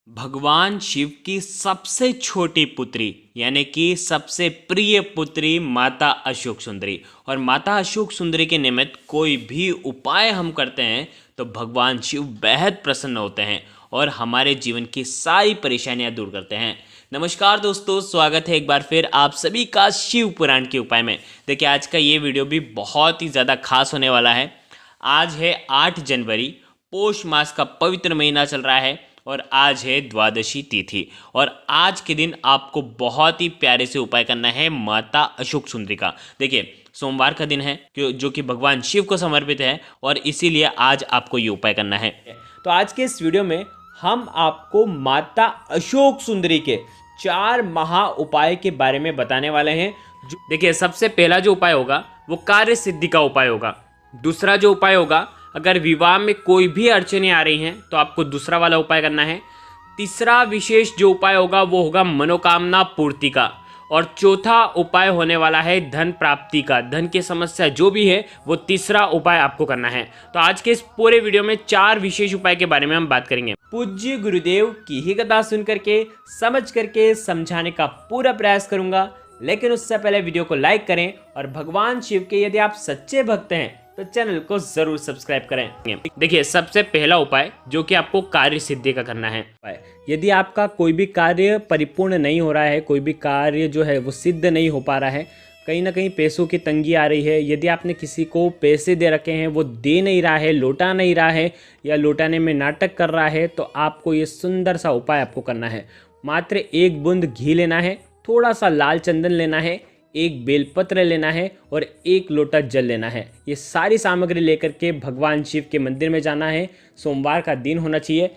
भगवान शिव की सबसे छोटी पुत्री यानी कि सबसे प्रिय पुत्री माता अशोक सुंदरी। और माता अशोक सुंदरी के निमित्त कोई भी उपाय हम करते हैं तो भगवान शिव बेहद प्रसन्न होते हैं और हमारे जीवन की सारी परेशानियां दूर करते हैं। नमस्कार दोस्तों, स्वागत है एक बार फिर आप सभी का शिव पुराण के उपाय में। देखिए, आज का ये वीडियो भी बहुत ही ज़्यादा खास होने वाला है। आज है 8 जनवरी, पौष मास का पवित्र महीना चल रहा है और आज है द्वादशी तिथि। और आज के दिन आपको बहुत ही प्यारे से उपाय करना है माता अशोक सुंदरी का। देखिए, सोमवार का दिन है जो कि भगवान शिव को समर्पित है और इसीलिए आज आपको ये उपाय करना है। तो आज के इस वीडियो में हम आपको माता अशोक सुंदरी के 4 महा उपाय के बारे में बताने वाले हैं। देखिए, सबसे पहला जो उपाय होगा वो कार्य सिद्धि का उपाय होगा। दूसरा जो उपाय होगा, अगर विवाह में कोई भी अड़चने आ रही हैं तो आपको दूसरा वाला उपाय करना है। तीसरा विशेष जो उपाय होगा वो होगा मनोकामना पूर्ति का। और चौथा उपाय होने वाला है धन प्राप्ति का। धन की समस्या जो भी है वो तीसरा उपाय आपको करना है। तो आज के इस पूरे वीडियो में 4 विशेष उपाय के बारे में हम बात करेंगे। पूज्य गुरुदेव की ही कथा सुन करके समझ करके समझाने का पूरा प्रयास करूंगा, लेकिन उससे पहले वीडियो को लाइक करें और भगवान शिव के यदि आप सच्चे भक्त हैं तो चैनल को जरूर सब्सक्राइब करें। देखिए, सबसे पहला उपाय जो कि आपको कार्य सिद्धि का करना है। यदि आपका कोई भी कार्य परिपूर्ण नहीं हो रहा है, कोई भी कार्य जो है वो सिद्ध नहीं हो पा रहा है, कहीं ना कहीं पैसों की तंगी आ रही है, यदि आपने किसी को पैसे दे रखे हैं वो दे नहीं रहा है, लौटा नहीं रहा है या लौटाने में नाटक कर रहा है, तो आपको ये सुंदर सा उपाय आपको करना है। मात्र 1 बूंद घी लेना है, थोड़ा सा लाल चंदन लेना है, 1 बेलपत्र लेना है और 1 लोटा जल लेना है। ये सारी सामग्री लेकर के भगवान शिव के मंदिर में जाना है। सोमवार का दिन होना चाहिए।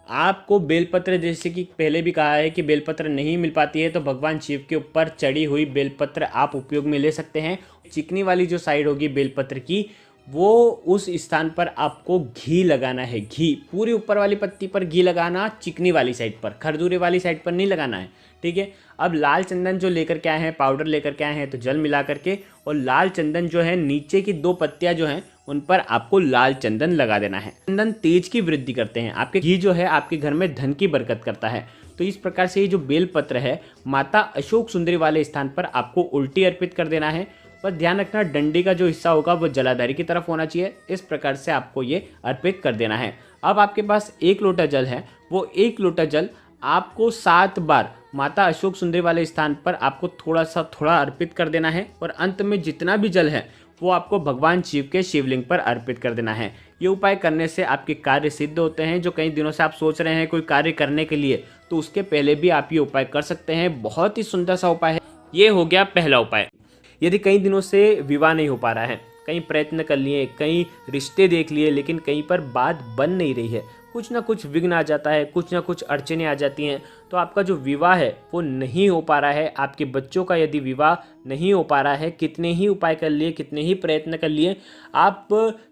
आपको बेलपत्र, जैसे कि पहले भी कहा है कि बेलपत्र नहीं मिल पाती है तो भगवान शिव के ऊपर चढ़ी हुई बेलपत्र आप उपयोग में ले सकते हैं। चिकनी वाली जो साइड होगी बेलपत्र की, वो उस स्थान पर आपको घी लगाना है। घी पूरी ऊपर वाली पत्ती पर घी लगाना, चिकनी वाली साइड पर, खरदूरे वाली साइड पर नहीं लगाना है, ठीक है। अब लाल चंदन जो लेकर के आए हैं, पाउडर लेकर के आए हैं, तो जल मिला करके और लाल चंदन जो है नीचे की 2 पत्तियां जो हैं उन पर आपको लाल चंदन लगा देना है। चंदन तेज की वृद्धि करते हैं, आपके घी जो है आपके घर में धन की बरकत करता है। तो इस प्रकार से ये जो बेलपत्र है माता अशोक सुंदरी वाले स्थान पर आपको उल्टी अर्पित कर देना है। पर ध्यान रखना, डंडी का जो हिस्सा होगा वो जलाधारी की तरफ होना चाहिए। इस प्रकार से आपको ये अर्पित कर देना है। अब आपके पास 1 लोटा जल है, वो 1 लोटा जल आपको 7 बार माता अशोक सुंदरी वाले स्थान पर आपको थोड़ा अर्पित कर देना है। और अंत में जितना भी जल है वो आपको भगवान शिव के शिवलिंग पर अर्पित कर देना है। ये उपाय करने से आपके कार्य सिद्ध होते हैं। जो कई दिनों से आप सोच रहे हैं कोई कार्य करने के लिए, तो उसके पहले भी आप ये उपाय कर सकते हैं। बहुत ही सुंदर सा उपाय है। ये हो गया पहला उपाय। यदि कई दिनों से विवाह नहीं हो पा रहा है, कई प्रयत्न कर लिए, कई रिश्ते देख लिए, लेकिन कहीं पर बात बन नहीं रही है, कुछ ना कुछ विघ्न आ जाता है, कुछ ना कुछ अड़चनें आ जाती हैं, तो आपका जो विवाह है वो नहीं हो पा रहा है, आपके बच्चों का यदि विवाह नहीं हो पा रहा है, कितने ही उपाय कर लिए, कितने ही प्रयत्न कर लिए, आप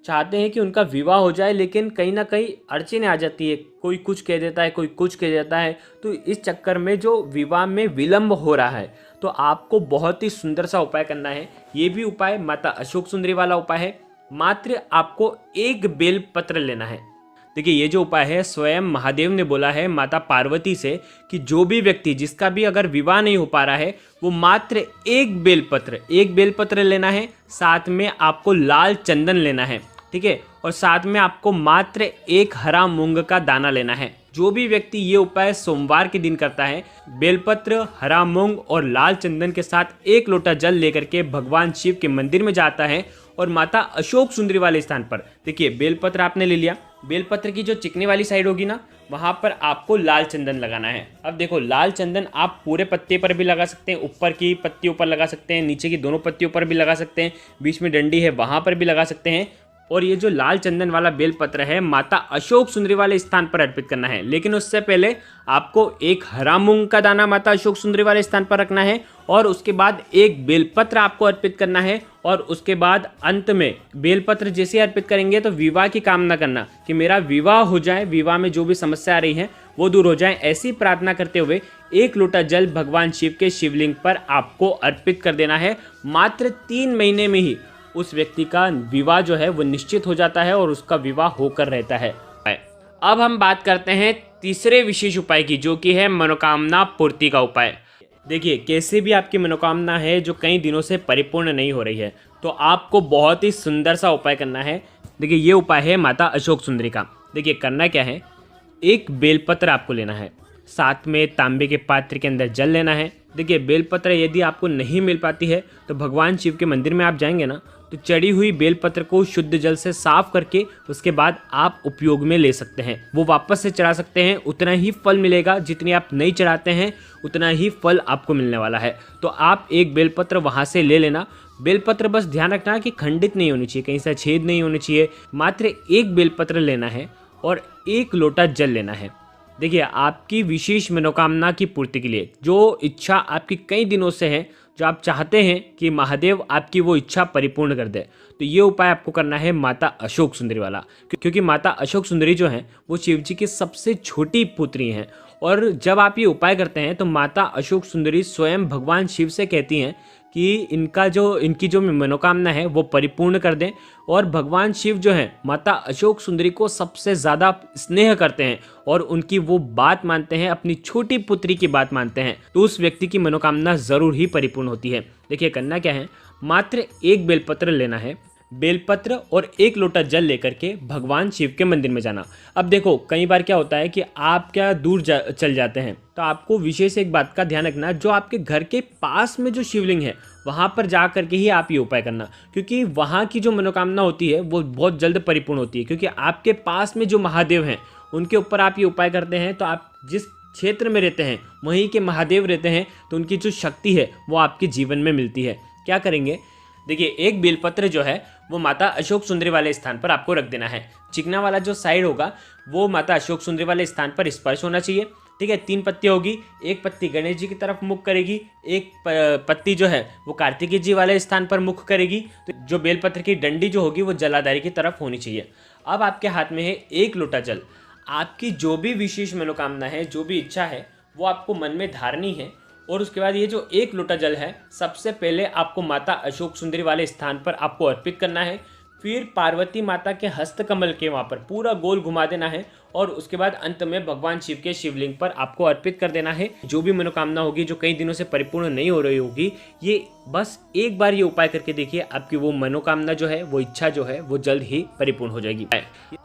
चाहते हैं कि उनका विवाह हो जाए, लेकिन कहीं ना कहीं अड़चनें आ जाती है, कोई कुछ कह देता है, कोई कुछ कह देता है, तो इस चक्कर में जो विवाह में विलंब हो रहा है, तो आपको बहुत ही सुंदर सा उपाय करना है। ये भी उपाय माता अशोक सुंदरी वाला उपाय है। मात्र आपको 1 बेलपत्र लेना है। देखिए, ये जो उपाय है स्वयं महादेव ने बोला है माता पार्वती से कि जो भी व्यक्ति जिसका भी अगर विवाह नहीं हो पा रहा है वो मात्र 1 बेलपत्र लेना है। साथ में आपको लाल चंदन लेना है, ठीक है। और साथ में आपको मात्र 1 हरा मूंग का दाना लेना है। जो भी व्यक्ति ये उपाय सोमवार के दिन करता है, बेलपत्र, हरा मूंग और लाल चंदन के साथ 1 लोटा जल लेकर के भगवान शिव के मंदिर में जाता है और माता अशोक सुंदरी वाले स्थान पर, देखिए बेलपत्र आपने ले लिया, बेलपत्र की जो चिकनी वाली साइड होगी ना, वहाँ पर आपको लाल चंदन लगाना है। अब देखो, लाल चंदन आप पूरे पत्ते पर भी लगा सकते हैं, ऊपर की पत्तियों पर लगा सकते हैं, नीचे की दोनों पत्तियों पर भी लगा सकते हैं, बीच में डंडी है वहाँ पर भी लगा सकते हैं। और ये जो लाल चंदन वाला बेलपत्र है माता अशोक सुंदरी वाले स्थान पर अर्पित करना है। लेकिन उससे पहले आपको 1 हरा मूंग का दाना माता अशोक सुंदरी वाले स्थान पर रखना है और उसके बाद 1 बेलपत्र आपको अर्पित करना है। और उसके बाद अंत में बेलपत्र जैसे अर्पित करेंगे तो विवाह की कामना करना कि मेरा विवाह हो जाए, विवाह में जो भी समस्या आ रही है वो दूर हो जाए, ऐसी प्रार्थना करते हुए 1 लोटा जल भगवान शिव के शिवलिंग पर आपको अर्पित कर देना है। मात्र 3 महीने में ही उस व्यक्ति का विवाह जो है वो निश्चित हो जाता है और उसका विवाह होकर रहता है। अब हम बात करते हैं तीसरे विशेष उपाय की, जो कि है मनोकामना पूर्ति का उपाय। देखिए, कैसे भी आपकी मनोकामना है जो कई दिनों से परिपूर्ण नहीं हो रही है, तो आपको बहुत ही सुंदर सा उपाय करना है। देखिए, ये उपाय है माता अशोक सुंदरी का। देखिए, करना क्या है, एक बेलपत्र आपको लेना है, साथ में तांबे के पात्र के अंदर जल लेना है। देखिए, बेलपत्र यदि आपको नहीं मिल पाती है तो भगवान शिव के मंदिर में आप जाएंगे ना, तो चढ़ी हुई बेलपत्र को शुद्ध जल से साफ करके उसके बाद आप उपयोग में ले सकते हैं। वो वापस से चढ़ा सकते हैं, उतना ही फल मिलेगा जितनी आप नहीं चढ़ाते हैं, उतना ही फल आपको मिलने वाला है। तो आप एक बेलपत्र वहाँ से ले लेना। बेलपत्र बस ध्यान रखना कि खंडित नहीं होनी चाहिए, कहीं से छेद नहीं होनी चाहिए। मात्र एक बेलपत्र लेना है और 1 लोटा जल लेना है। देखिए, आपकी विशेष मनोकामना की पूर्ति के लिए, जो इच्छा आपकी कई दिनों से है, जो आप चाहते हैं कि महादेव आपकी वो इच्छा परिपूर्ण कर दे, तो ये उपाय आपको करना है माता अशोक सुंदरी वाला। क्योंकि माता अशोक सुंदरी जो हैं वो शिव जी की सबसे छोटी पुत्री हैं। और जब आप ये उपाय करते हैं तो माता अशोक सुंदरी स्वयं भगवान शिव से कहती हैं कि इनकी जो मनोकामना है वो परिपूर्ण कर दें। और भगवान शिव जो हैं माता अशोक सुंदरी को सबसे ज़्यादा स्नेह करते हैं और उनकी वो बात मानते हैं, अपनी छोटी पुत्री की बात मानते हैं, तो उस व्यक्ति की मनोकामना ज़रूर ही परिपूर्ण होती है। देखिए, करना क्या है, मात्र एक बेलपत्र लेना है, बेलपत्र और 1 लोटा जल लेकर के भगवान शिव के मंदिर में जाना। अब देखो, कई बार क्या होता है कि आप क्या दूर चल जाते हैं, तो आपको विशेष एक बात का ध्यान रखना, जो आपके घर के पास में जो शिवलिंग है वहाँ पर जा करके ही आप ये उपाय करना। क्योंकि वहाँ की जो मनोकामना होती है वो बहुत जल्द परिपूर्ण होती है। क्योंकि आपके पास में जो महादेव हैं उनके ऊपर आप ये उपाय करते हैं, तो आप जिस क्षेत्र में रहते हैं वहीं के महादेव रहते हैं, तो उनकी जो शक्ति है वो आपके जीवन में मिलती है। क्या करेंगे, देखिए, एक बेलपत्र जो है वो माता अशोक सुंदरी वाले स्थान पर आपको रख देना है। चिकना वाला जो साइड होगा वो माता अशोक सुंदरी वाले स्थान पर स्पर्श होना चाहिए। ठीक है, 3 पत्ती होगी, एक पत्ती गणेश जी की तरफ मुख करेगी, एक पत्ती जो है वो कार्तिकेय जी वाले स्थान पर मुख करेगी। तो जो बेलपत्र की डंडी जो होगी वो जलाधारी की तरफ होनी चाहिए। अब आपके हाथ में है 1 लोटा जल। आपकी जो भी विशेष मनोकामना है, जो भी इच्छा है, वो आपको मन में धारनी है। और उसके बाद ये जो 1 लोटा जल है, सबसे पहले आपको माता अशोक सुंदरी वाले स्थान पर आपको अर्पित करना है। फिर पार्वती माता के हस्तकमल के वहाँ पर पूरा गोल घुमा देना है और उसके बाद अंत में भगवान शिव के शिवलिंग पर आपको अर्पित कर देना है। जो भी मनोकामना होगी जो कई दिनों से परिपूर्ण नहीं हो रही होगी, ये बस एक बार ये उपाय करके देखिए, आपकी वो मनोकामना जो है, वो इच्छा जो है, वो जल्द ही परिपूर्ण हो जाएगी।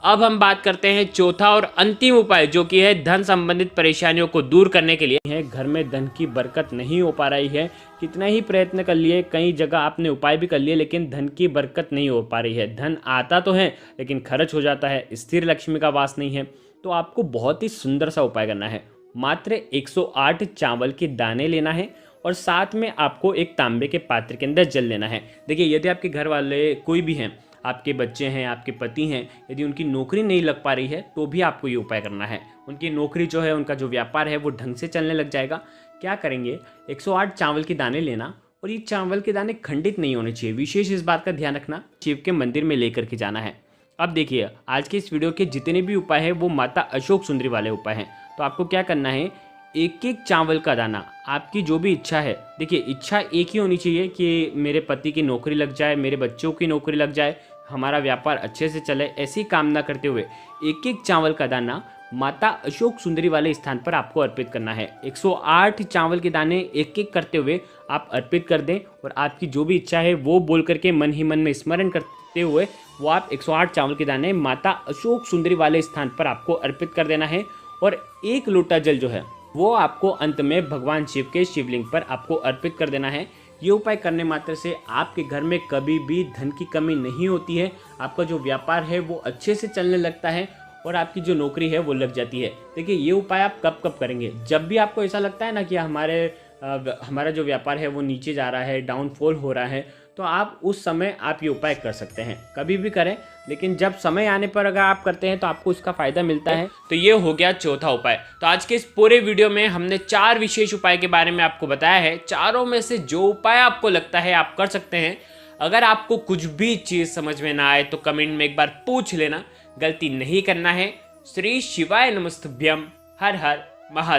अब हम बात करते हैं चौथा और अंतिम उपाय, जो कि है धन संबंधित परेशानियों को दूर करने के लिए है। घर में धन की बरकत नहीं हो पा रही है, कितना ही प्रयत्न कर लिए, कई जगह आपने उपाय भी कर लिए, लेकिन धन की बरकत नहीं हो पा रही है। धन आता तो है लेकिन खर्च हो जाता है, स्थिर लक्ष्मी का वास नहीं है। तो आपको बहुत ही सुंदर सा उपाय करना है। मात्र 108 चावल के दाने लेना है और साथ में आपको एक तांबे के पात्र के अंदर जल लेना है। देखिए, यदि आपके घर वाले कोई भी हैं, आपके बच्चे हैं, आपके पति हैं, यदि उनकी नौकरी नहीं लग पा रही है तो भी आपको ये उपाय करना है। उनकी नौकरी जो है, उनका जो व्यापार है वो ढंग से चलने लग जाएगा। क्या करेंगे, 108 चावल के दाने लेना और ये चावल के दाने खंडित नहीं होने चाहिए। विशेष इस बात का ध्यान रखना, शिव के मंदिर में लेकर के जाना है। अब देखिए, आज के इस वीडियो के जितने भी उपाय हैं वो माता अशोक सुंदरी वाले उपाय हैं। तो आपको क्या करना है, 1-1 चावल का दाना, आपकी जो भी इच्छा है, देखिए इच्छा एक ही होनी चाहिए कि मेरे पति की नौकरी लग जाए, मेरे बच्चों की नौकरी लग जाए, हमारा व्यापार अच्छे से चले, ऐसी कामना करते हुए 1-1 चावल का दाना माता अशोक सुंदरी वाले स्थान पर आपको अर्पित करना है। 108 चावल के दाने 1-1 करते हुए आप अर्पित कर दें और आपकी जो भी इच्छा है वो बोल करके मन ही मन में स्मरण करते हुए वो आप 108 चावल के दाने माता अशोक सुंदरी वाले स्थान पर आपको अर्पित कर देना है। और 1 लोटा जल जो है वो आपको अंत में भगवान शिव के शिवलिंग पर आपको अर्पित कर देना है। ये उपाय करने मात्र से आपके घर में कभी भी धन की कमी नहीं होती है, आपका जो व्यापार है वो अच्छे से चलने लगता है और आपकी जो नौकरी है वो लग जाती है। देखिए, ये उपाय आप कब कब करेंगे, जब भी आपको ऐसा लगता है ना कि हमारा जो व्यापार है वो नीचे जा रहा है, डाउनफॉल हो रहा है, तो आप उस समय आप ये उपाय कर सकते हैं। कभी भी करें, लेकिन जब समय आने पर अगर आप करते हैं तो आपको इसका फायदा मिलता है। तो ये हो गया चौथा उपाय। तो आज के इस पूरे वीडियो में हमने 4 विशेष उपाय के बारे में आपको बताया है। चारों में से जो उपाय आपको लगता है आप कर सकते हैं। अगर आपको कुछ भी चीज़ समझ में ना आए तो कमेंट में एक बार पूछ लेना, गलती नहीं करना है। श्री शिवाय नमस्तुभ्यम। हर हर महादेव।